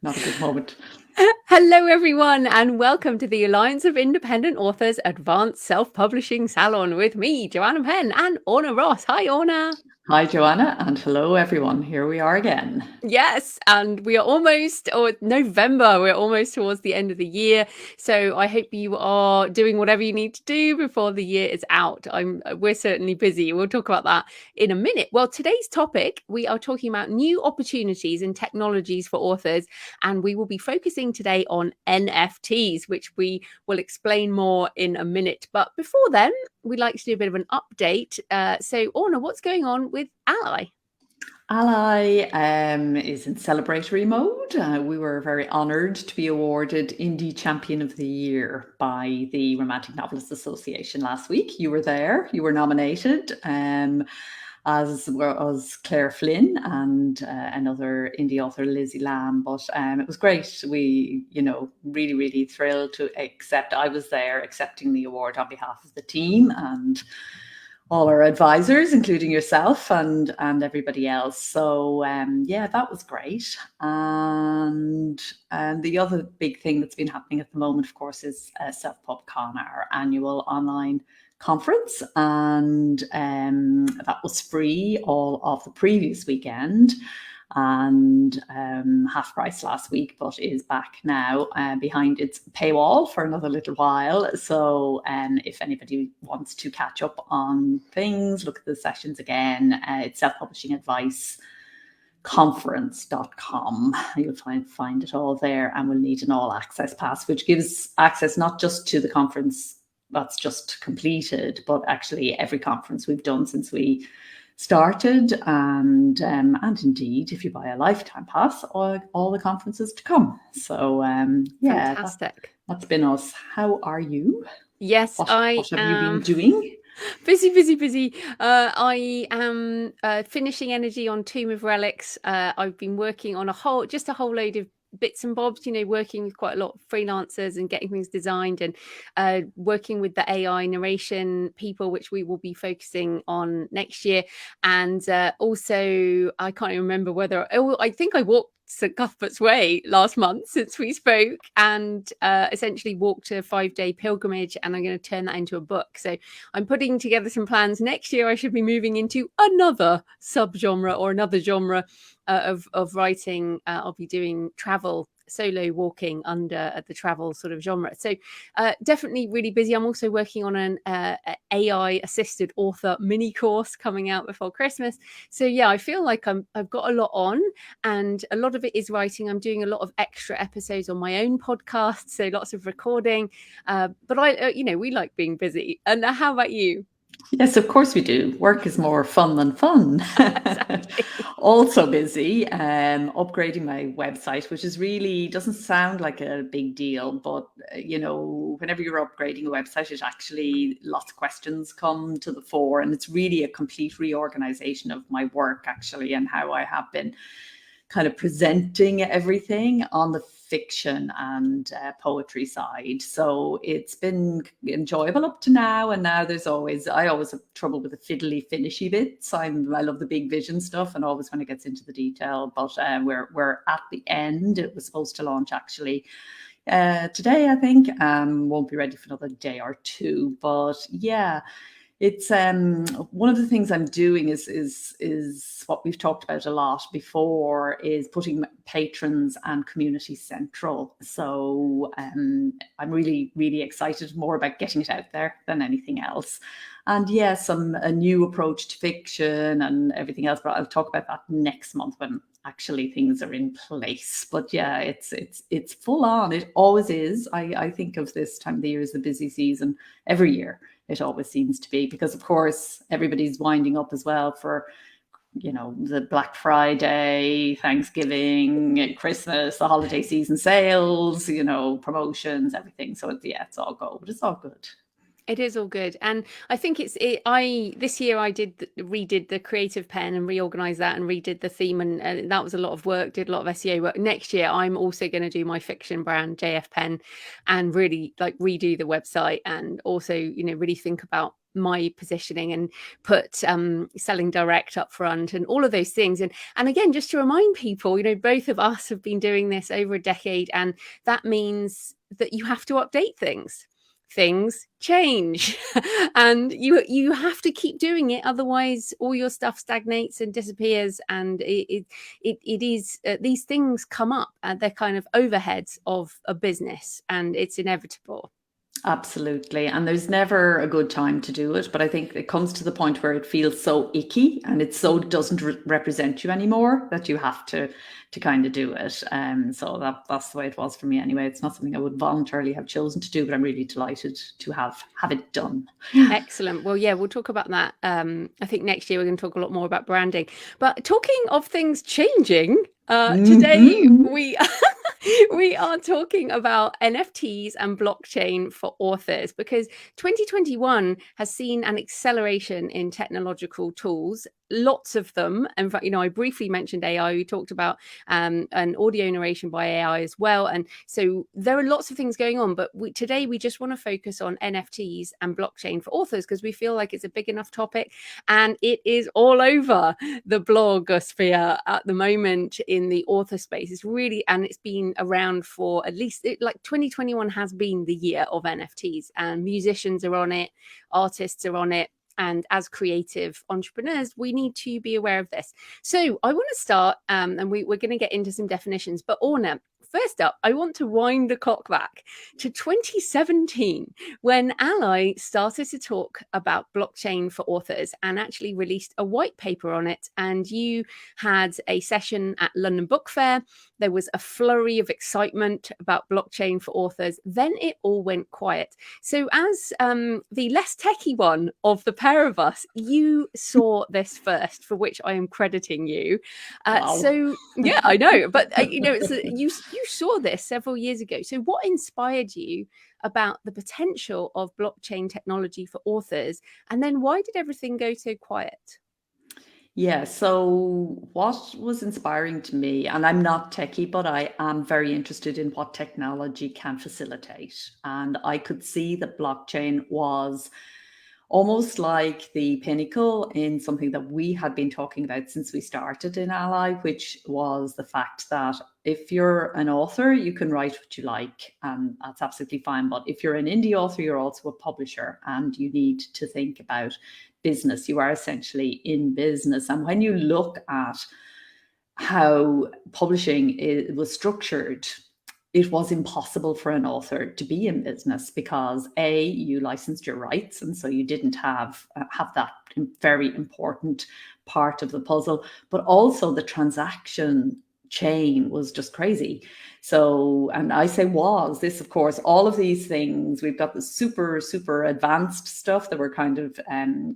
Not a good moment. Hello, everyone, and welcome to the Alliance of Independent Authors Advanced Self-Publishing Salon with me, Joanna Penn, and Orna Ross. Hi, Orna. Hi, Joanna, and hello, everyone. Here we are again. Yes, and we are almost, or November, we're almost towards the end of the year. So I hope you are doing whatever you need to do before the year is out. We're certainly busy. We'll talk about that in a minute. Well, today's topic, we are talking about new opportunities and technologies for authors, and we will be focusing today on NFTs, which we will explain more in a minute. But before then, we'd like to do a bit of an update. So, Orna, what's going on with Ally? Ally is in celebratory mode. We were very honoured to be awarded Indie Champion of the Year by the Romantic Novelists Association last week. You were there. You were nominated, as was Claire Flynn and another indie author, Lizzie Lamb. But it was great. We, really, really thrilled to accept. I was there accepting the award on behalf of the team and all our advisors, including yourself and everybody else. So that was great. And the other big thing that's been happening at the moment, of course, is Self-PubCon, our annual online conference, and that was free all of the previous weekend and half price last week, but is back now behind its paywall for another little while. So if anybody wants to catch up on things, look at the sessions again, it's Self-Publishing Advice conference.com. You'll find it all there, and we'll need an all access pass, which gives access not just to the conference that's just completed, but actually every conference we've done since we started, and indeed, if you buy a lifetime pass, all the conferences to come. So Fantastic. That's been us. How are you? Yes, what I have am. you been doing? Busy. I am finishing energy on Tomb of Relics. I've been working on a whole load of bits and bobs, working with quite a lot of freelancers and getting things designed, and working with the AI narration people, which we will be focusing on next year. And also, I can't even remember whether I think I walked St Cuthbert's Way last month since we spoke, and essentially walked a 5-day pilgrimage, and I'm going to turn that into a book. So I'm putting together some plans. Next year I should be moving into another subgenre or another genre of writing. I'll be doing travel, solo walking under the travel sort of genre. So definitely really busy. I'm also working on an AI assisted author mini course coming out before Christmas. So yeah, I feel like I've got a lot on, and a lot of it is writing. I'm doing a lot of extra episodes on my own podcast, so lots of recording. But we like being busy. And how about you? Yes, of course we do. Work is more fun than fun. Exactly. Also busy upgrading my website, which is really doesn't sound like a big deal, but whenever you're upgrading a website, it actually lots of questions come to the fore, and it's really a complete reorganization of my work actually, and how I have been kind of presenting everything on the fiction and poetry side. So it's been enjoyable up to now, and now I always have trouble with the fiddly finishy bits. I love the big vision stuff, and always when it gets into the detail, but we're at the end. It was supposed to launch actually today, I think. Won't be ready for another day or two, but yeah, it's one of the things I'm doing is what we've talked about a lot before, is putting patrons and community central. So I'm really, really excited more about getting it out there than anything else. And yes, a new approach to fiction and everything else, but I'll talk about that next month when actually things are in place. But yeah, it's full on. It always is. I think of this time of the year as the busy season every year. It always seems to be, because of course everybody's winding up as well for the Black Friday, Thanksgiving, Christmas, the holiday season sales, promotions, everything. So it's all go, but it's all good. It is all good, and I think this year I redid the creative pen and reorganized that and redid the theme, and that was a lot of work. Did a lot of SEO work. Next year I'm also going to do my fiction brand J.F.Penn and really like redo the website, and also really think about my positioning and put selling direct up front and all of those things. And again, just to remind people, you know, both of us have been doing this over a decade, and that means that you have to update things. Things change and you have to keep doing it, otherwise all your stuff stagnates and disappears. And it is these things come up, and they're kind of overheads of a business, and it's inevitable. Absolutely. And there's never a good time to do it. But I think it comes to the point where it feels so icky and it so doesn't represent you anymore that you have to kind of do it. So that's the way it was for me anyway. It's not something I would voluntarily have chosen to do, but I'm really delighted to have it done. Excellent. Well, yeah, we'll talk about that. I think next year we're going to talk a lot more about branding. But talking of things changing, today we are talking about NFTs and blockchain for authors, because 2021 has seen an acceleration in technological tools, lots of them. In fact, you know, I briefly mentioned AI. We talked about an audio narration by AI as well. And so there are lots of things going on, but today we just want to focus on NFTs and blockchain for authors, because we feel like it's a big enough topic, and it is all over the blogosphere at the moment in the author space. It's really, and it's been around for at least, like 2021 has been the year of NFTs, and musicians are on it, artists are on it. And as creative entrepreneurs, we need to be aware of this. So I want to start, and we're going to get into some definitions. But Orna, first up, I want to wind the clock back to 2017, when Ally started to talk about blockchain for authors and actually released a white paper on it. And you had a session at London Book Fair. There was a flurry of excitement about blockchain for authors. Then it all went quiet. So as the less techie one of the pair of us, you saw this first, for which I am crediting you. Wow. So yeah, I know, but you know, you saw this several years ago. So what inspired you about the potential of blockchain technology for authors? And then why did everything go so quiet? Yeah, so what was inspiring to me, and I'm not techie, but I am very interested in what technology can facilitate. And I could see that blockchain was almost like the pinnacle in something that we had been talking about since we started in Ally, which was the fact that if you're an author, you can write what you like, and that's absolutely fine. But if you're an indie author, you're also a publisher, and you need to think about business. You are essentially in business. And when you look at how publishing was structured, it was impossible for an author to be in business, because A, you licensed your rights, and so you didn't have that very important part of the puzzle, but also the transaction chain was just crazy. So, and I say was, this, of course, all of these things, we've got the super advanced stuff that we're kind of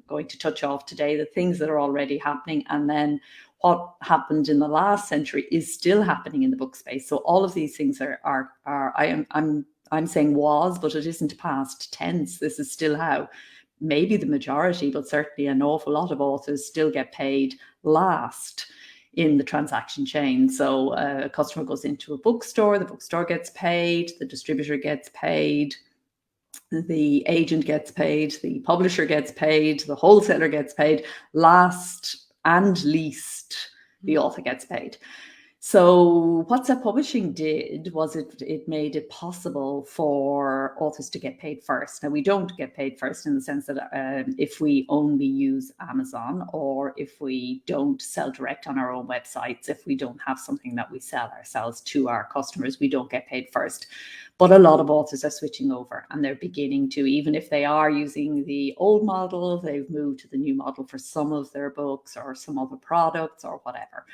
going to touch off today, the things that are already happening, and then what happened in the last century is still happening in the book space. So all of these things are I'm saying was, but it isn't past tense. This is still how maybe the majority, but certainly an awful lot of authors still get paid last in the transaction chain. So a customer goes into a bookstore, the bookstore gets paid, the distributor gets paid, the agent gets paid, the publisher gets paid, the wholesaler gets paid, last and least the author gets paid. So what self-publishing did was it made it possible for authors to get paid first. Now, we don't get paid first in the sense that if we only use Amazon, or if we don't sell direct on our own websites, if we don't have something that we sell ourselves to our customers, we don't get paid first. But a lot of authors are switching over, and they're beginning to, even if they are using the old model, they've moved to the new model for some of their books or some other products or whatever.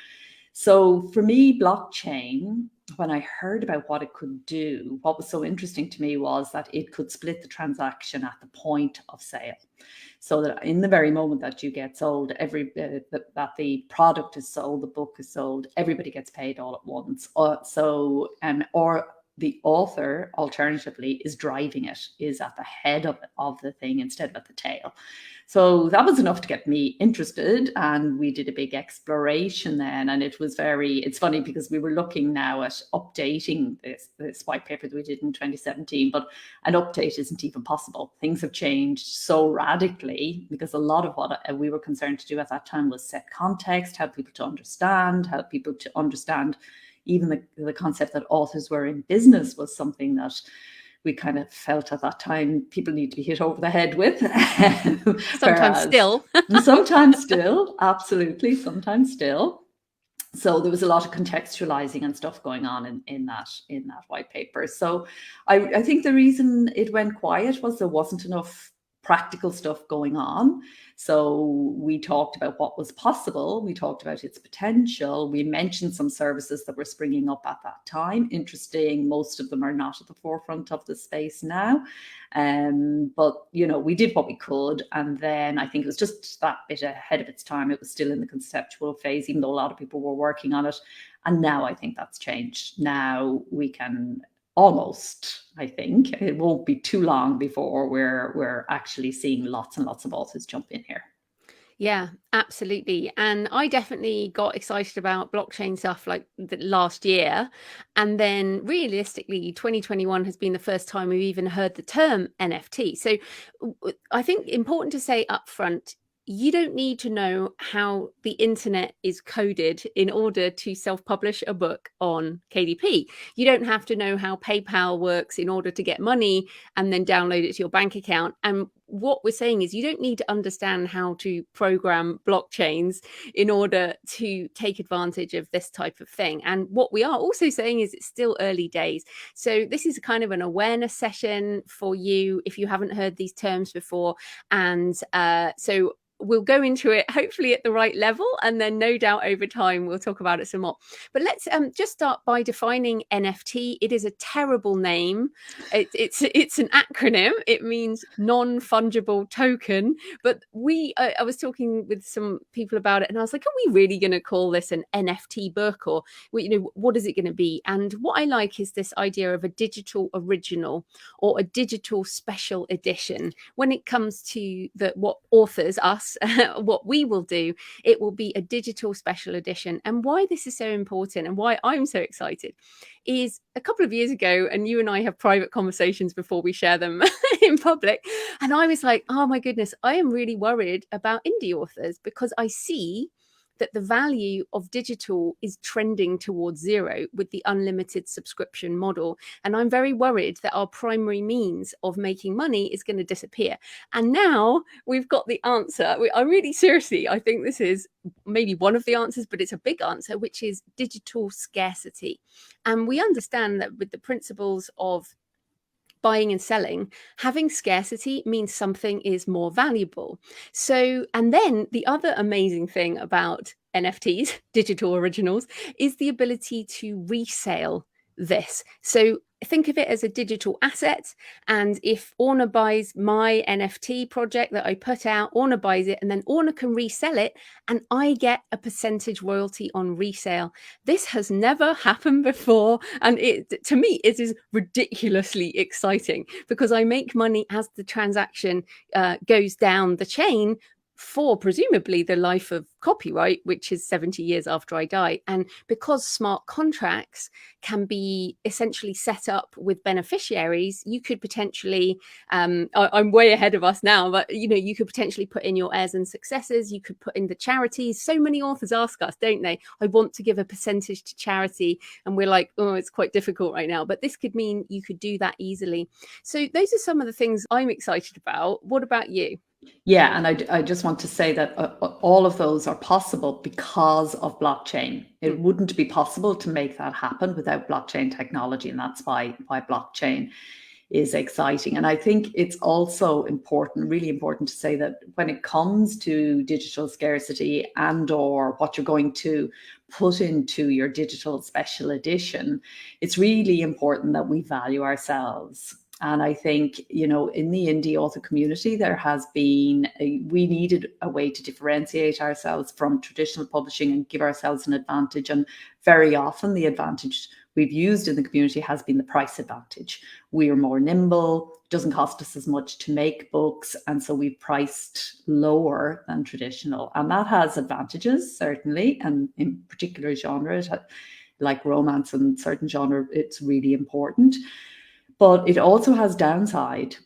So for me, blockchain, when I heard about what it could do, what was so interesting to me was that it could split the transaction at the point of sale. So that in the very moment that you get sold, that the product is sold, the book is sold, everybody gets paid all at once. Or the author, alternatively, is driving it, is at the head of the thing instead of at the tail. So that was enough to get me interested, and we did a big exploration then. And it's funny because we were looking now at updating this white paper that we did in 2017, but an update isn't even possible. Things have changed so radically, because a lot of what we were concerned to do at that time was set context, help people to understand even the concept that authors were in business was something that we kind of felt at that time people need to be hit over the head with. Sometimes still, absolutely, sometimes still. So there was a lot of contextualizing and stuff going on in that white paper. So I think the reason it went quiet was there wasn't enough practical stuff going on. So we talked about what was possible. We talked about its potential. We mentioned some services that were springing up at that time. Interesting, most of them are not at the forefront of the space now. But, we did what we could. And then I think it was just that bit ahead of its time. It was still in the conceptual phase, even though a lot of people were working on it. And now I think that's changed. Now we can almost, I think, it won't be too long before we're actually seeing lots and lots of authors jump in here. Yeah, absolutely. And I definitely got excited about blockchain stuff like last year. And then realistically, 2021 has been the first time we've even heard the term NFT. So I think important to say upfront, you don't need to know how the internet is coded in order to self-publish a book on KDP. You don't have to know how PayPal works in order to get money and then download it to your bank account. And what we're saying is you don't need to understand how to program blockchains in order to take advantage of this type of thing. And what we are also saying is it's still early days. So this is kind of an awareness session for you if you haven't heard these terms before. And so we'll go into it hopefully at the right level, and then no doubt over time we'll talk about it some more. But let's just start by defining NFT. It is a terrible name. It's an acronym. It means non-fungible token. But I was talking with some people about it, and I was like, are we really going to call this an NFT book, or what is it going to be? And what I like is this idea of a digital original or a digital special edition. When it comes to what authors, us, what we will do, it will be a digital special edition. And why this is so important and why I'm so excited is a couple of years ago, and you and I have private conversations before we share them in public, and I was like, oh my goodness, I am really worried about indie authors because I see that the value of digital is trending towards zero with the unlimited subscription model. And I'm very worried that our primary means of making money is going to disappear. And now we've got the answer. I really seriously, I think this is maybe one of the answers, but it's a big answer, which is digital scarcity. And we understand that with the principles of buying and selling, having scarcity means something is more valuable. So, and then the other amazing thing about NFTs, digital originals, is the ability to resale this. So think of it as a digital asset. And if Orna buys my NFT project that I put out, Orna buys it, and then Orna can resell it, and I get a percentage royalty on resale. This has never happened before. And to me, it is ridiculously exciting because I make money as the transaction goes down the chain for presumably the life of copyright, which is 70 years after I die. And because smart contracts can be essentially set up with beneficiaries, you could potentially, I'm way ahead of us now, but you could potentially put in your heirs and successors, you could put in the charities. So many authors ask us, don't they? I want to give a percentage to charity. And we're like, oh, it's quite difficult right now. But this could mean you could do that easily. So those are some of the things I'm excited about. What about you? Yeah, and I just want to say that all of those are possible because of blockchain. It wouldn't be possible to make that happen without blockchain technology, and that's why blockchain is exciting. And I think it's also important, really important to say that when it comes to digital scarcity and or what you're going to put into your digital special edition, it's really important that we value ourselves. And I think, you know, in the indie author community, there has been, we needed a way to differentiate ourselves from traditional publishing and give ourselves an advantage. And very often the advantage we've used in the community has been the price advantage. We are more nimble, doesn't cost us as much to make books. And so we've priced lower than traditional. And that has advantages, certainly. And in particular genre, like romance and certain genre, it's really important. But it also has downside.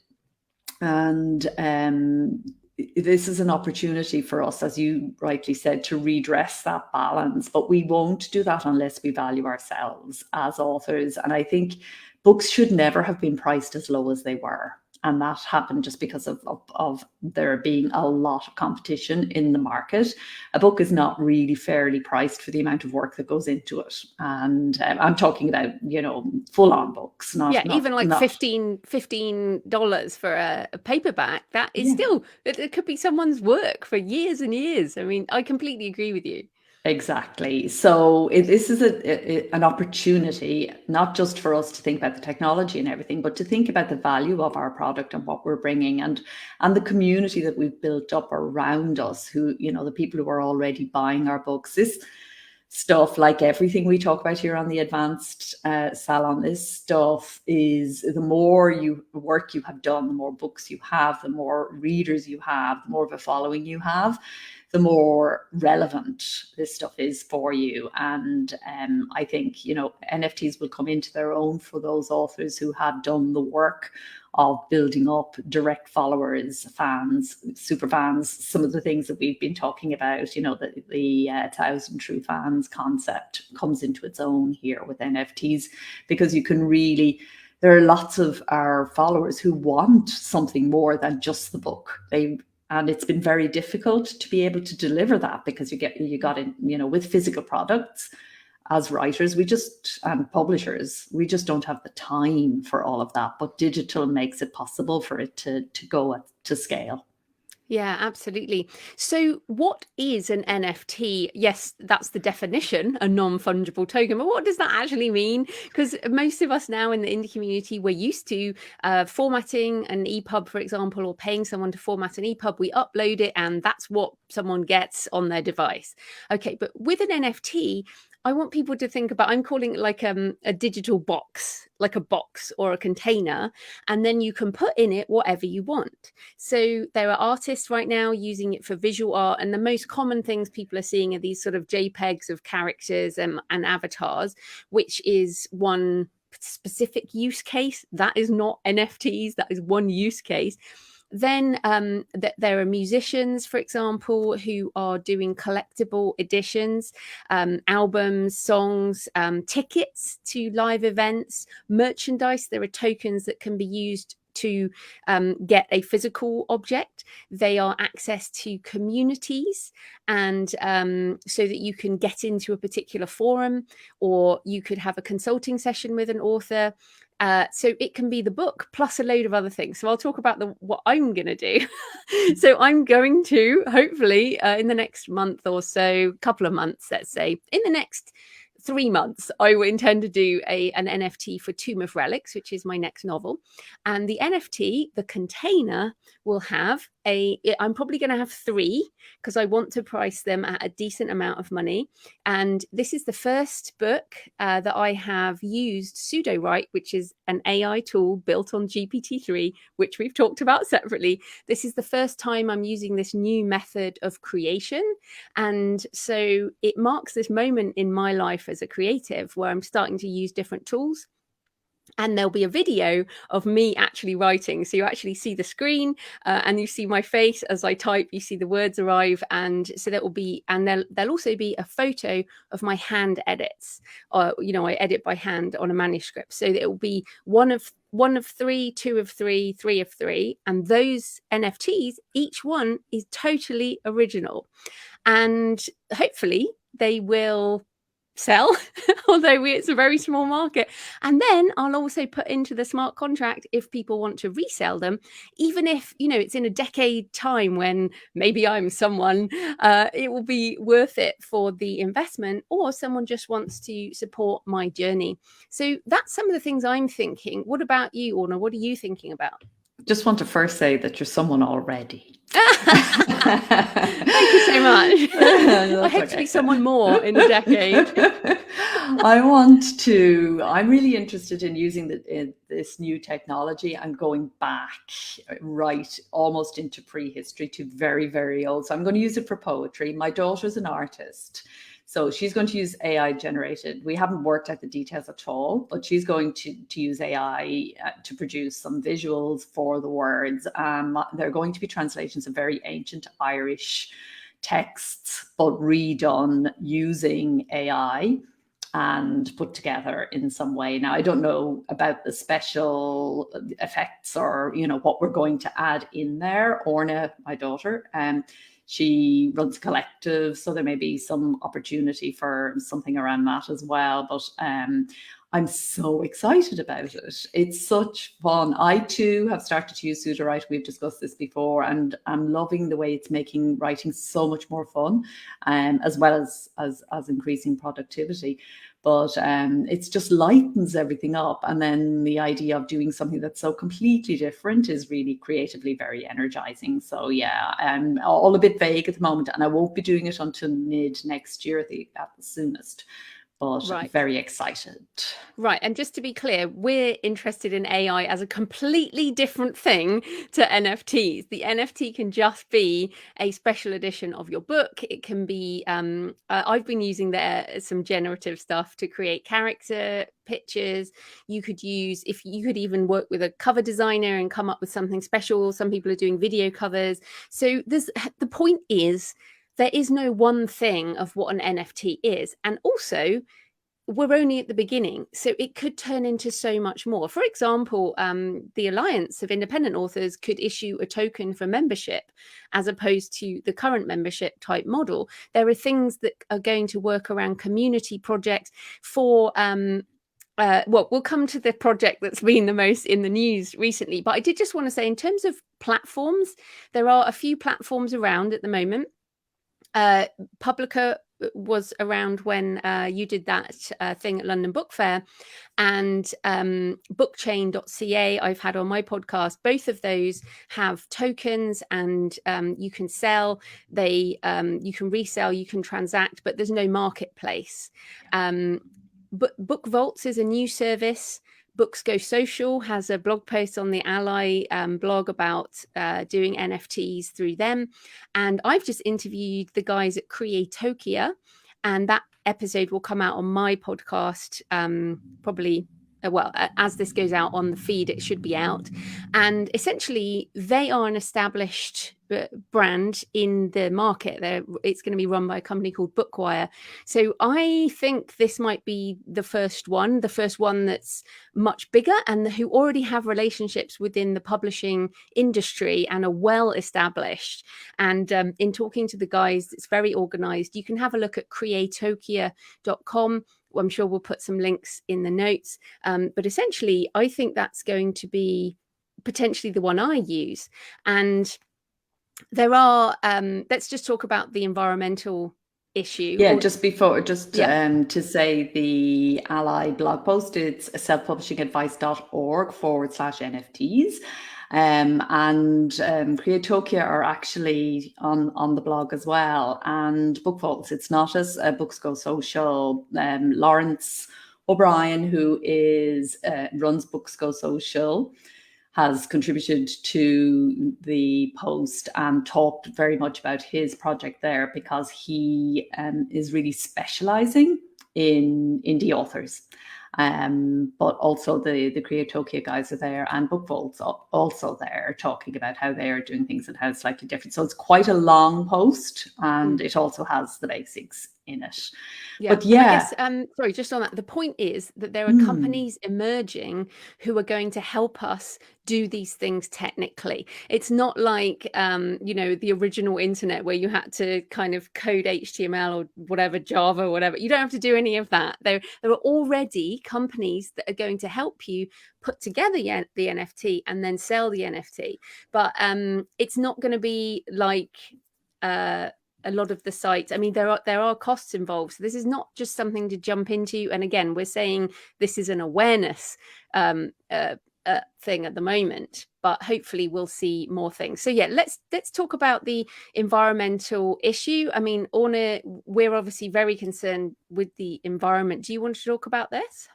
And this is an opportunity for us, as you rightly said, to redress that balance. But we won't do that unless we value ourselves as authors. And I think books should never have been priced as low as they were. And that happened just because of there being a lot of competition in the market. A book is not really fairly priced for the amount of work that goes into it. And I'm talking about, you know, full-on books. Even like $15 for a paperback. That is still, it could be someone's work for years and years. I mean, I completely agree with you. Exactly. So this is an opportunity, not just for us to think about the technology and everything, but to think about the value of our product and what we're bringing, and the community that we've built up around us, who, you know, the people who are already buying our books. This stuff, like everything we talk about here on the Advanced Salon, this stuff is, the more work you have done, the more books you have, the more readers you have, the more of a following you have, the more relevant this stuff is for you. And I think, you know, NFTs will come into their own for those authors who have done the work of building up direct followers, fans, super fans, some of the things that we've been talking about. You know, the 1,000 true fans concept comes into its own here with NFTs, because you can really, there are lots of our followers who want something more than just the book. And it's been very difficult to be able to deliver that, because you got in, you know, with physical products, as writers, and publishers, we just don't have the time for all of that. But digital makes it possible for it to go to scale. Yeah, absolutely. So what is an NFT? Yes, that's the definition, a non-fungible token. But what does that actually mean? Because most of us now in the indie community, we're used to formatting an EPUB, for example, or paying someone to format an EPUB. We upload it and that's what someone gets on their device. Okay, but with an NFT, I want people to think about, I'm calling it like a digital box, like a box or a container, and then you can put in it whatever you want. So there are artists right now using it for visual art, and the most common things people are seeing are these sort of JPEGs of characters and avatars, which is one specific use case. That is not NFTs, that is one use case. Then there are musicians, for example, who are doing collectible editions, albums, songs, tickets to live events, merchandise. There are tokens that can be used to get a physical object. They are access to communities, and so that you can get into a particular forum, or you could have a consulting session with an author. So it can be the book plus a load of other things. So I'll talk about what I'm going to do. So I'm going to, hopefully in the next month or so, couple of months, let's say, in the next 3 months, I will intend to do an NFT for Tomb of Relics, which is my next novel. And the NFT, the container, will have I'm probably going to have 3, because I want to price them at a decent amount of money. And this is the first book that I have used pseudo-write, which is an AI tool built on GPT-3, which we've talked about separately. This is the first time I'm using this new method of creation. And so it marks this moment in my life as a creative where I'm starting to use different tools. And there'll be a video of me actually writing. So you actually see the screen and you see my face as I type, you see the words arrive. And so that will be, and there'll also be a photo of my hand edits. You know, I edit by hand on a manuscript. So it will be one of 3, 2 of 3, 3 of 3. And those NFTs, each one is totally original. And hopefully they will sell, although it's a very small market. And then I'll also put into the smart contract, if people want to resell them, even if, you know, it's in a decade time when maybe I'm someone, it will be worth it for the investment, or someone just wants to support my journey. So that's some of the things I'm thinking. What about you, Orna? What are you thinking about? Just want to first say that you're someone already. Thank you so much. I hope to be someone more in a decade. I'm really interested in using this new technology and going back right almost into prehistory to very, very old. So I'm going to use it for poetry. My daughter's an artist, so she's going to use AI generated. We haven't worked out the details at all, but she's going to use AI to produce some visuals for the words. They're going to be translations of very ancient Irish texts, but redone using AI and put together in some way. Now, I don't know about the special effects or, you know, what we're going to add in there. Orna, my daughter, she runs a collective, so there may be some opportunity for something around that as well. But I'm so excited about it. It's such fun. I too have started to use Sudowrite. We've discussed this before, and I'm loving the way it's making writing so much more fun, as well as increasing productivity. But it just lightens everything up. And then the idea of doing something that's so completely different is really creatively very energizing. So yeah, I'm all a bit vague at the moment, and I won't be doing it until mid next year at the soonest. But right. Very excited. Right. And just to be clear, we're interested in AI as a completely different thing to NFTs. The NFT can just be a special edition of your book. It can be, I've been using some generative stuff to create character pictures. You could even work with a cover designer and come up with something special. Some people are doing video covers. So the point is, there is no one thing of what an NFT is. And also, we're only at the beginning, so it could turn into so much more. For example, the Alliance of Independent Authors could issue a token for membership as opposed to the current membership type model. There are things that are going to work around community projects for well, we'll come to the project that's been the most in the news recently. But I did just want to say, in terms of platforms, there are a few platforms around at the moment. Publica was around when you did that thing at London Book Fair, and bookchain.ca I've had on my podcast. Both of those have tokens, and you can sell, you can resell, you can transact, but there's no marketplace. But Book Vaults is a new service. Books Go Social has a blog post on the Ally blog about doing NFTs through them. And I've just interviewed the guys at Creatopia, and that episode will come out on my podcast probably, well, as this goes out on the feed, it should be out. And essentially, they are an established brand in the market. It's going to be run by a company called Bookwire. So I think this might be the first one that's much bigger and who already have relationships within the publishing industry and are well established. And in talking to the guys, it's very organized. You can have a look at creatopia.com. I'm sure we'll put some links in the notes. But essentially, I think that's going to be potentially the one I use. And there are, let's just talk about the environmental issue. Yeah, to say the Ally blog post, it's selfpublishingadvice.org/NFTs. And Creatopia are actually on the blog as well. And Book Vaults, it's not as Books Go Social. Lawrence O'Brien, who runs Books Go Social, has contributed to the post and talked very much about his project there, because he is really specializing in indie authors. But also the Creatopia guys are there, and BookVault's also there, talking about how they are doing things and how it's slightly different. So it's quite a long post, and it also has the basics in it. Yeah, but yeah, and I guess, sorry, just on that, the point is that there are companies emerging who are going to help us do these things technically. It's not like, you know, the original internet where you had to kind of code HTML or whatever, Java or whatever. You don't have to do any of that. There are already companies that are going to help you put together the NFT and then sell the NFT. But it's not going to be like a lot of the sites. I mean, there are costs involved. So this is not just something to jump into. And again, we're saying this is an awareness thing at the moment, but hopefully we'll see more things. So yeah, let's talk about the environmental issue. I mean, Orna, we're obviously very concerned with the environment. Do you want to talk about this?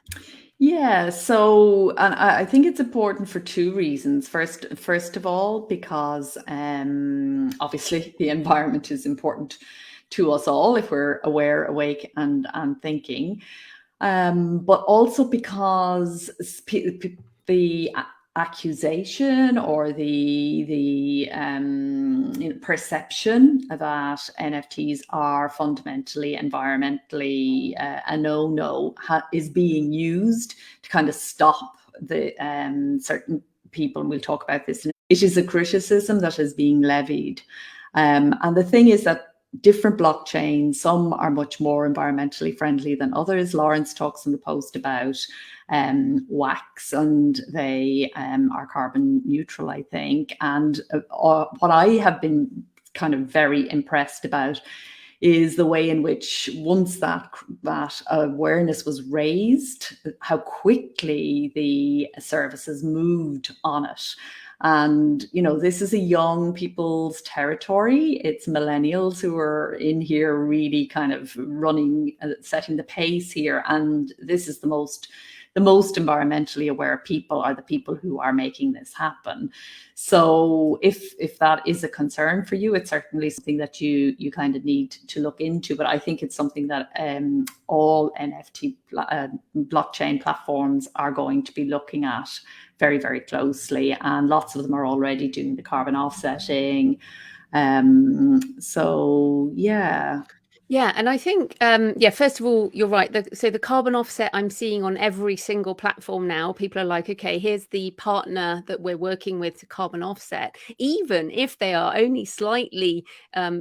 Yeah, so and I think it's important for two reasons. First of all, because obviously the environment is important to us all if we're aware, awake, and thinking. But also because the accusation or the perception that NFTs are fundamentally environmentally a no-no is being used to kind of stop the certain people, and we'll talk about this. It is a criticism that is being levied, and the thing is that different blockchains, some are much more environmentally friendly than others. Lawrence talks in the post about wax, and they are carbon neutral, I think. And what I have been kind of very impressed about is the way in which once that awareness was raised, how quickly the services moved on it. And, you know, this is a young people's territory. It's millennials who are in here really kind of running, setting the pace here. And this is the most environmentally aware people are the people who are making this happen. So if that is a concern for you, it's certainly something that you kind of need to look into. But I think it's something that all NFT blockchain platforms are going to be looking at very, very closely, and lots of them are already doing the carbon offsetting. So yeah. Yeah, and I think, first of all, you're right. So the carbon offset I'm seeing on every single platform now, people are like, okay, here's the partner that we're working with to carbon offset. Even if they are only slightly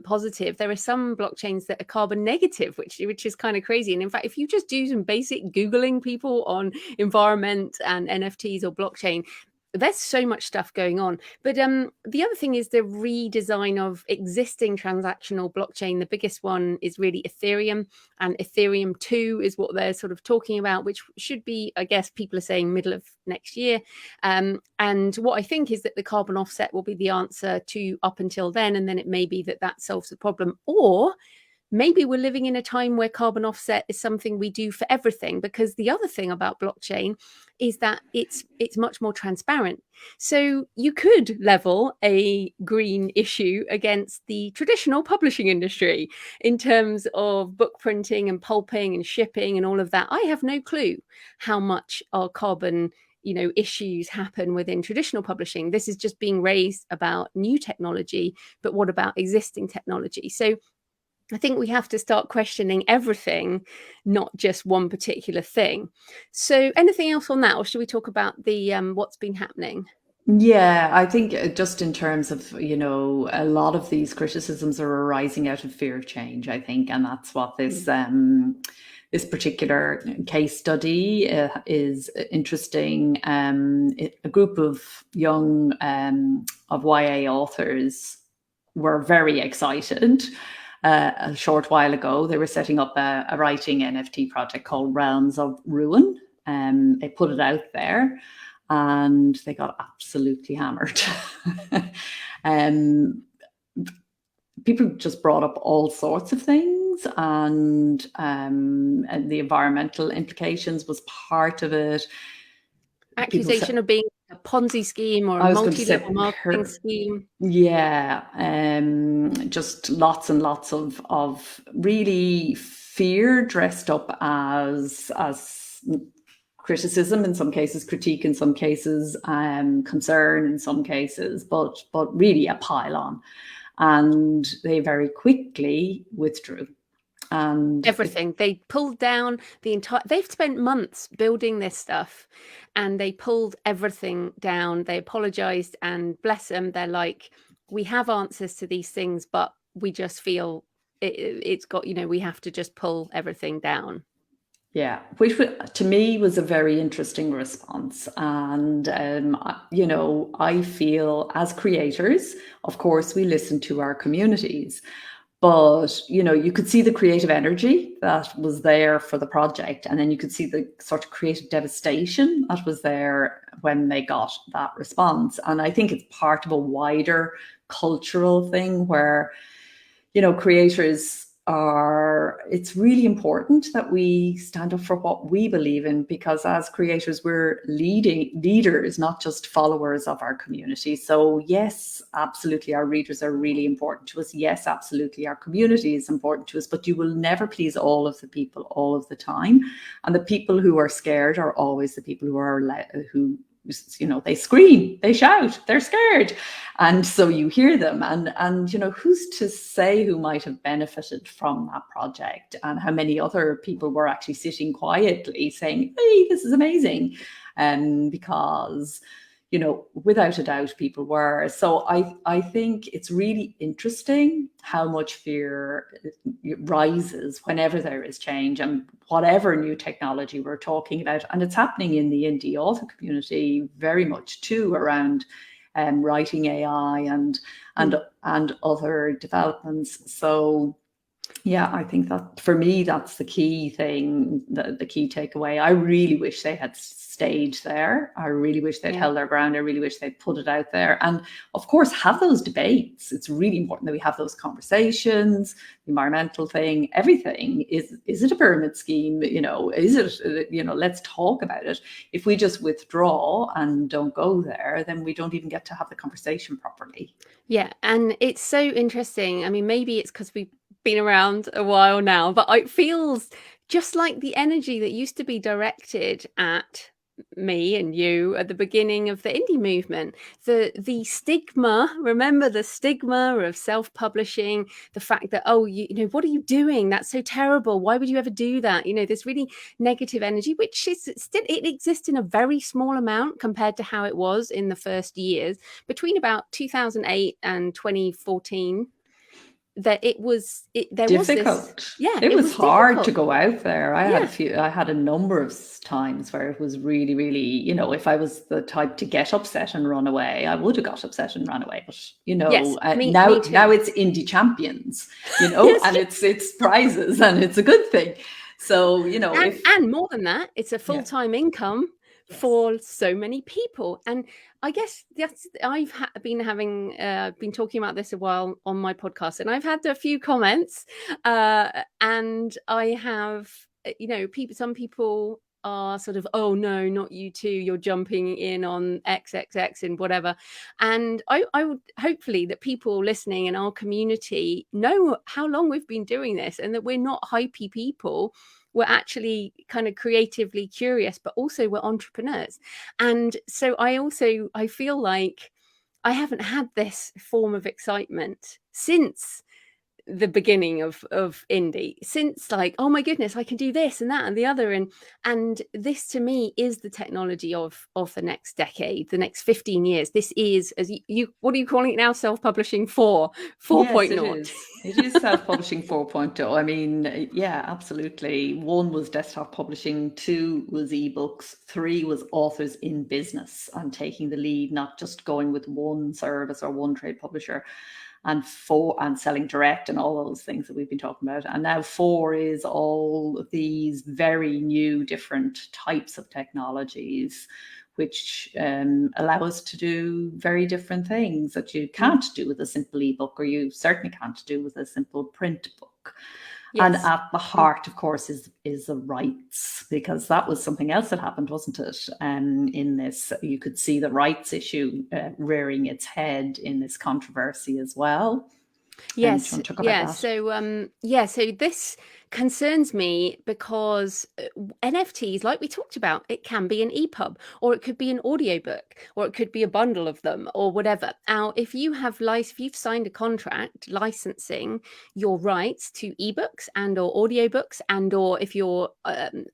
positive, there are some blockchains that are carbon negative, which is kind of crazy. And in fact, if you just do some basic Googling people on environment and NFTs or blockchain, there's so much stuff going on. But the other thing is the redesign of existing transactional blockchain. The biggest one is really Ethereum, and Ethereum 2 is what they're sort of talking about, which should be, I guess people are saying, middle of next year. And what I think is that the carbon offset will be the answer to up until then, and then it may be that solves the problem. Or maybe we're living in a time where carbon offset is something we do for everything, because the other thing about blockchain is that it's much more transparent. So you could level a green issue against the traditional publishing industry in terms of book printing and pulping and shipping and all of that. I have no clue how much our carbon issues happen within traditional publishing. This is just being raised about new technology, but what about existing technology? So I think we have to start questioning everything, not just one particular thing. So anything else on that, or should we talk about the what's been happening? Yeah, I think just in terms of, a lot of these criticisms are arising out of fear of change, I think. And that's what this this particular case study is interesting. A group of young of YA authors were very excited. A short while ago, they were setting up a writing NFT project called Realms of Ruin. They put it out there, and they got absolutely hammered. People just brought up all sorts of things, and the environmental implications was part of it. Accusation of being a Ponzi scheme or a multi-level marketing scheme. Yeah, just lots and lots of really fear dressed up as criticism in some cases, critique in some cases, concern in some cases, but really a pile on. And they very quickly withdrew. And everything. They pulled down the entire, they've spent months building this stuff and they pulled everything down. They apologized, and bless them, they're like, we have answers to these things, but we just feel it's got, we have to just pull everything down. Yeah, which to me was a very interesting response. And, I feel as creators, of course, we listen to our communities. But, you could see the creative energy that was there for the project. And then you could see the sort of creative devastation that was there when they got that response. And I think it's part of a wider cultural thing where, creators it's really important that we stand up for what we believe in, because as creators, we're leaders, not just followers of our community. So yes, absolutely, our readers are really important to us. Yes, absolutely, our community is important to us, but you will never please all of the people all of the time. And the people who are scared are always the people who they scream, they shout, they're scared. And so you hear them, and who's to say who might have benefited from that project, and how many other people were actually sitting quietly saying, hey, this is amazing. Because without a doubt, people were. So I think it's really interesting how much fear rises whenever there is change, and whatever new technology we're talking about. And it's happening in the indie author community very much too, around writing AI and other developments. So yeah, I think that for me, that's the key thing, the key takeaway. I really wish they had stayed there. I really wish they'd held their ground. I really wish they'd put it out there. And of course, have those debates. It's really important that we have those conversations, the environmental thing, everything. Is it a pyramid scheme? Is it, let's talk about it. If we just withdraw and don't go there, then we don't even get to have the conversation properly. Yeah, and it's so interesting. I mean, maybe it's because we've been around a while now, but it feels just like the energy that used to be directed at me and you at the beginning of the indie movement, the stigma, remember the stigma of self-publishing, the fact that, oh, what are you doing? That's so terrible. Why would you ever do that? This really negative energy, which is still, it exists in a very small amount compared to how it was in the first years between about 2008 and 2014. That it was difficult. It was hard to go out there. I had a number of times where it was really, really, if I was the type to get upset and run away, I would have got upset and run away. But now it's indie champions, and it's prizes, and it's a good thing. So and more than that, it's a full-time income for so many people. And I guess I've been talking about this a while on my podcast, and I've had a few comments, and I have, some people are sort of, oh no, not you too, you're jumping in on XXX and whatever. And I would hopefully that people listening in our community know how long we've been doing this, and that we're not hypey people. We're actually kind of creatively curious, but also we're entrepreneurs. And so I feel like I haven't had this form of excitement since the beginning of indie, since like, oh my goodness, I can do this and that and the other. And this to me is the technology of the next decade, the next 15 years. This is, as you what are you calling it now? Self-publishing 4.0. Yes, it is self-publishing 4.0. I mean, yeah, absolutely. 1 was desktop publishing, 2 was ebooks, 3 was authors in business and taking the lead, not just going with one service or one trade publisher. And 4, and selling direct and all those things that we've been talking about. And now 4 is all of these very new, different types of technologies, which allow us to do very different things that you can't do with a simple ebook, or you certainly can't do with a simple print book. Yes. And at the heart, of course, is the rights, because that was something else that happened, wasn't it? In this, you could see the rights issue rearing its head in this controversy as well. Yes. Yeah. That? So this concerns me because NFTs, like we talked about, it can be an EPUB, or it could be an audiobook, or it could be a bundle of them, or whatever. Now, if you've signed a contract licensing your rights to ebooks and or audiobooks, and or if you're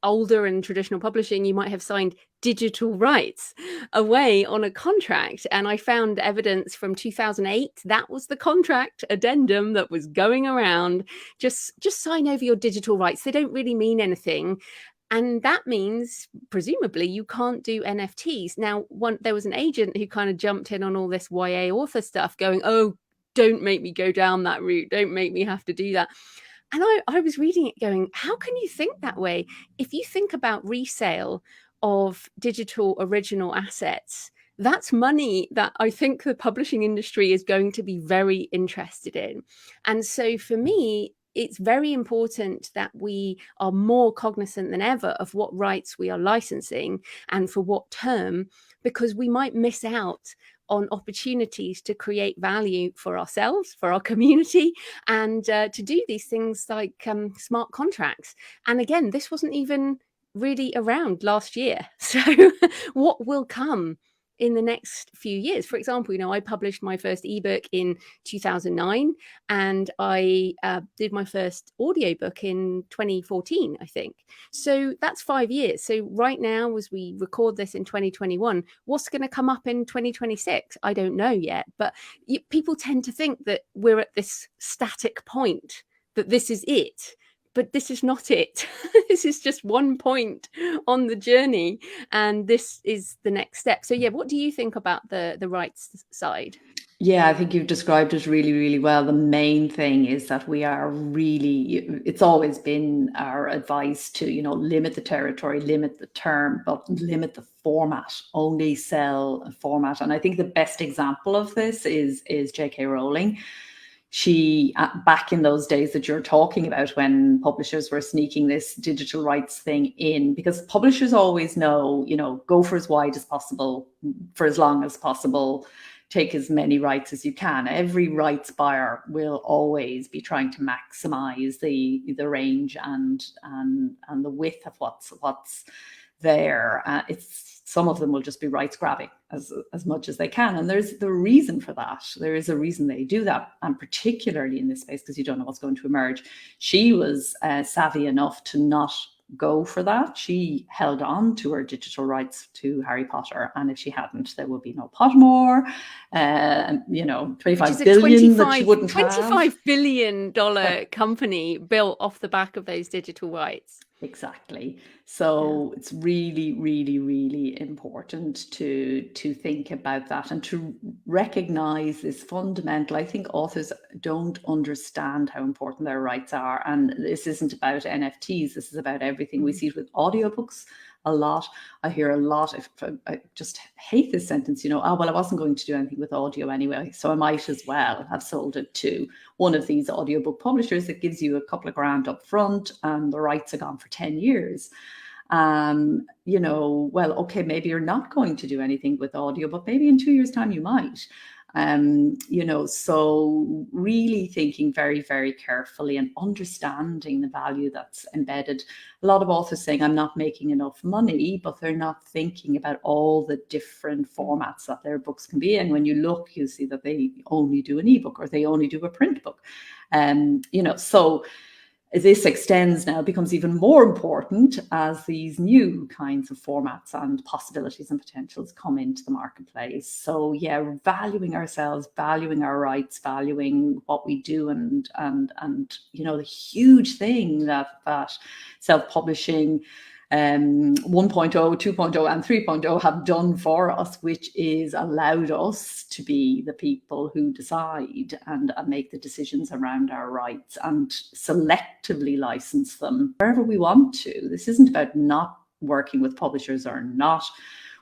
older in traditional publishing, you might have signed digital rights away on a contract. And I found evidence from 2008 that was the contract addendum that was going around. Just sign over your digital rights. They don't really mean anything. And that means, presumably, you can't do NFTs. Now, there was an agent who kind of jumped in on all this YA author stuff going, oh, don't make me go down that route. Don't make me have to do that. And I was reading it going, how can you think that way? If you think about resale of digital original assets, that's money that I think the publishing industry is going to be very interested in. And so for me, it's very important that we are more cognizant than ever of what rights we are licensing and for what term, because we might miss out on opportunities to create value for ourselves, for our community, and to do these things like smart contracts. And again, this wasn't even really around last year. So what will come in the next few years? For example, I published my first ebook in 2009, and I did my first audiobook in 2014, I think. So that's 5 years. So right now, as we record this in 2021, what's going to come up in 2026? I don't know yet, but people tend to think that we're at this static point, that this is it. But this is not it. This is just one point on the journey, and this is the next step. So yeah, what do you think about the rights side? Yeah, I think you've described it really, really well. The main thing is that we are really, it's always been our advice to, limit the territory, limit the term, but limit the format, only sell a format. And I think the best example of this is J.K. Rowling. She, back in those days that you're talking about, when publishers were sneaking this digital rights thing in, because publishers always know, go for as wide as possible, for as long as possible, take as many rights as you can. Every rights buyer will always be trying to maximize the range and the width of what's there. Some of them will just be rights grabbing as much as they can. And there's the reason for that. There is a reason they do that. And particularly in this space, because you don't know what's going to emerge. She was savvy enough to not go for that. She held on to her digital rights to Harry Potter. And if she hadn't, there would be no Pottermore, 25 billion that she wouldn't have. $25 billion company built off the back of those digital rights. Exactly. So it's really, really, really important to think about that and to recognize this fundamental. I think authors don't understand how important their rights are. And this isn't about NFTs. This is about everything. We see it with audiobooks a lot. I hear a lot. I just hate this sentence, well, I wasn't going to do anything with audio anyway, so I might as well have sold it to one of these audiobook publishers that gives you a couple of grand up front and the rights are gone for 10 years. Well, okay, maybe you're not going to do anything with audio, but maybe in 2 years' time you might. So really thinking very, very carefully and understanding the value that's embedded. A lot of authors saying, I'm not making enough money, but they're not thinking about all the different formats that their books can be. And when you look, you see that they only do an ebook or they only do a print book. So this extends now, becomes even more important as these new kinds of formats and possibilities and potentials come into the marketplace. So yeah, valuing ourselves, valuing our rights, valuing what we do, and the huge thing that self-publishing 1.0, 2.0 and 3.0 have done for us, which is allowed us to be the people who decide and make the decisions around our rights and selectively license them wherever we want to. This isn't about not working with publishers or not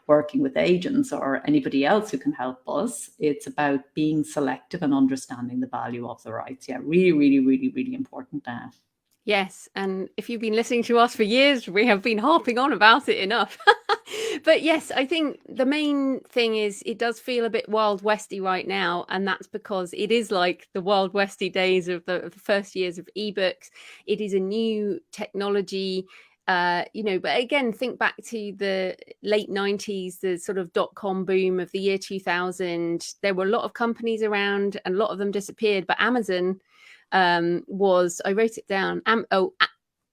working with agents or anybody else who can help us. It's about being selective and understanding the value of the rights. Yeah, really, really, really, really important now. Yes, and if you've been listening to us for years, we have been harping on about it enough. But yes, I think the main thing is it does feel a bit Wild Westy right now, and that's because it is like the Wild Westy days of the first years of ebooks. It is a new technology, but again, think back to the late 90s, the sort of dot-com boom of the year 2000. There were a lot of companies around and a lot of them disappeared, but Amazon I wrote it down.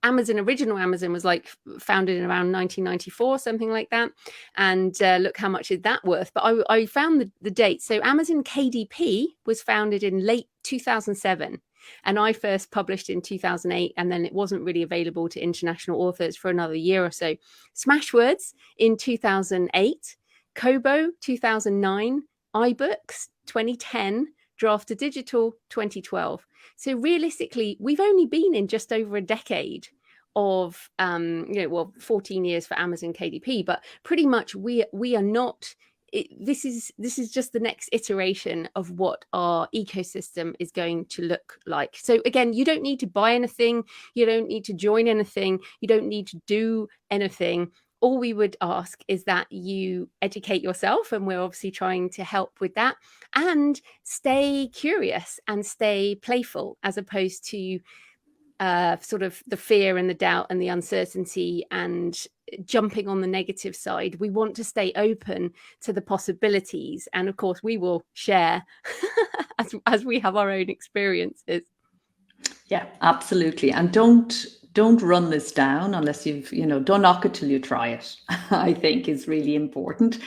Original Amazon was like founded in around 1994, something like that. And look how much is that worth. But I found the date. So Amazon KDP was founded in late 2007. And I first published in 2008, and then it wasn't really available to international authors for another year or so. Smashwords in 2008, Kobo 2009, iBooks 2010, Draft to Digital 2012. So realistically, we've only been in just over a decade of 14 years for Amazon KDP, but pretty much we are not. This is just the next iteration of what our ecosystem is going to look like. So again, you don't need to buy anything, you don't need to join anything, you don't need to do anything. All we would ask is that you educate yourself, and we're obviously trying to help with that, and stay curious and stay playful, as opposed to sort of the fear and the doubt and the uncertainty and jumping on the negative side. We want to stay open to the possibilities, and of course we will share as we have our own experiences. Yeah, absolutely. And don't run this down unless don't knock it till you try it. I think is really important.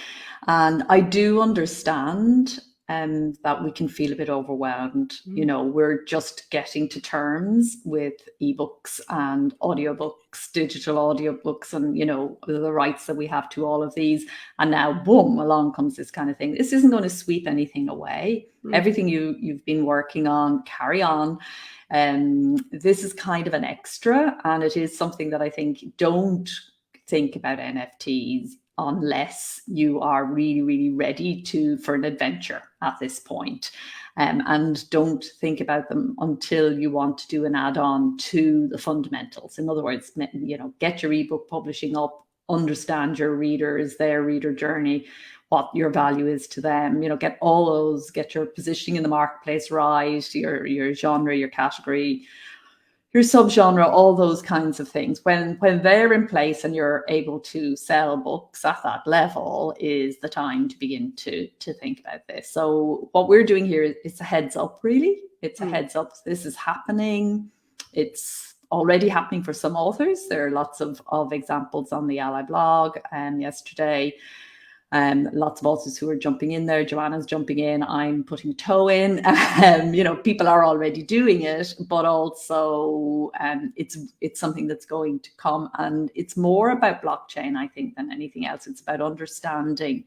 And I do understand that we can feel a bit overwhelmed. We're just getting to terms with ebooks and audiobooks, digital audiobooks, and the rights that we have to all of these. And now, boom, along comes this kind of thing. This isn't going to sweep anything away. Everything you've been working on, carry on. This is kind of an extra, and it is something that I think, don't think about NFTs unless you are really, really ready for an adventure at this point. And don't think about them until you want to do an add-on to the fundamentals. In other words, get your ebook publishing up, understand your readers, their reader journey, what your value is to them, get all those, get your positioning in the marketplace right, your genre, your category, your subgenre, all those kinds of things. When they're in place and you're able to sell books at that level is the time to begin to think about this. So what we're doing here is it's a heads up, really. It's a heads up. This is happening. It's already happening for some authors. There are lots of examples on the Ally blog yesterday. Lots of authors who are jumping in there. Joanna's jumping in. I'm putting a toe in. People are already doing it, but also it's something that's going to come, and it's more about blockchain, I think, than anything else. It's about understanding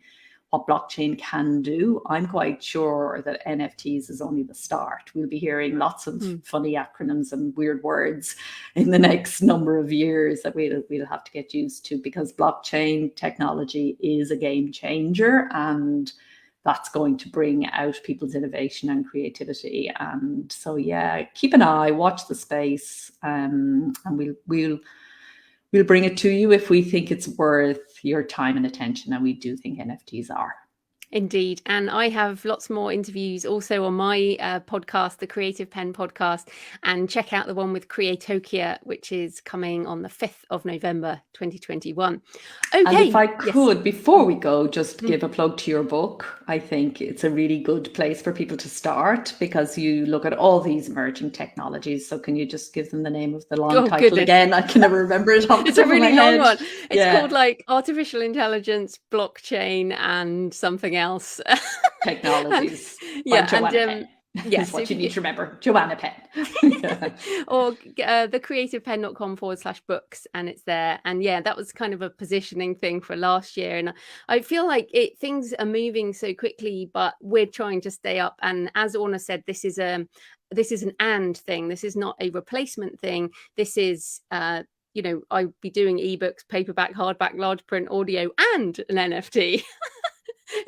what blockchain can do. I'm quite sure that NFTs is only the start. We'll be hearing lots of funny acronyms and weird words in the next number of years that we'll have to get used to, because blockchain technology is a game changer, and that's going to bring out people's innovation and creativity. And so, yeah, keep an eye, watch the space, and we'll bring it to you if we think it's worth your time and attention, and we do think NFTs are. Indeed. And I have lots more interviews also on my podcast, the Creative Penn podcast, and check out the one with Creatokia, which is coming on the 5th of November 2021. Okay. And if I could, before we go, just give a plug to your book. I think it's a really good place for people to start, because you look at all these emerging technologies. So can you just give them the name of the long title again? I can never remember it off the It's a top of my really long head. one. It's called like Artificial Intelligence, Blockchain, and something else. Technologies. Yeah, Joanna Penn. Yes, is what you need to remember. Joanna Penn. Or thecreativepenn.com/books, and it's there. And yeah, that was kind of a positioning thing for last year. And I feel like things are moving so quickly, but we're trying to stay up. And as Orna said, this is an and thing. This is not a replacement thing. This is I'd be doing ebooks, paperback, hardback, large print, audio, and an NFT.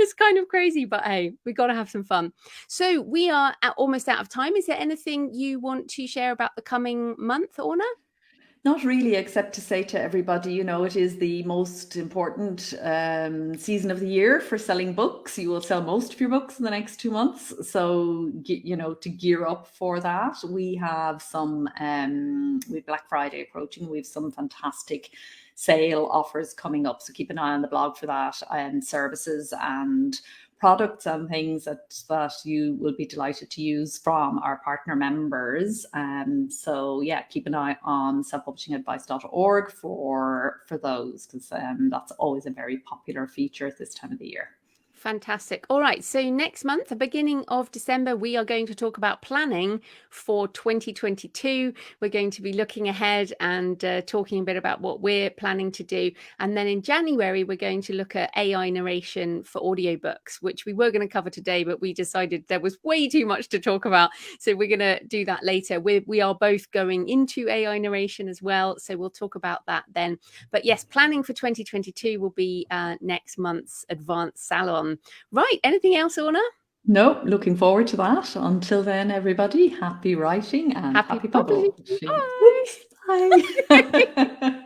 It's kind of crazy, but hey, we got to have some fun. So we are almost out of time. Is there anything you want to share about the coming month, Orna? Not really, except to say to everybody, you know, it is the most important season of the year for selling books. You will sell most of your books in the next 2 months. So, you know, to gear up for that, we have with Black Friday approaching, we have some fantastic sale offers coming up. So keep an eye on the blog for that, and services and products and things that you will be delighted to use from our partner members. So yeah, keep an eye on selfpublishingadvice.org for those, because that's always a very popular feature at this time of the year. Fantastic. All right. So next month, the beginning of December, we are going to talk about planning for 2022. We're going to be looking ahead and talking a bit about what we're planning to do. And then in January, we're going to look at AI narration for audiobooks, which we were going to cover today, but we decided there was way too much to talk about. So we're going to do that later. We are both going into AI narration as well. So we'll talk about that then. But yes, planning for 2022 will be next month's Advanced Salon. Right. Anything else, Orna? No, looking forward to that. Until then, everybody, happy writing and happy publishing. Bye. Bye.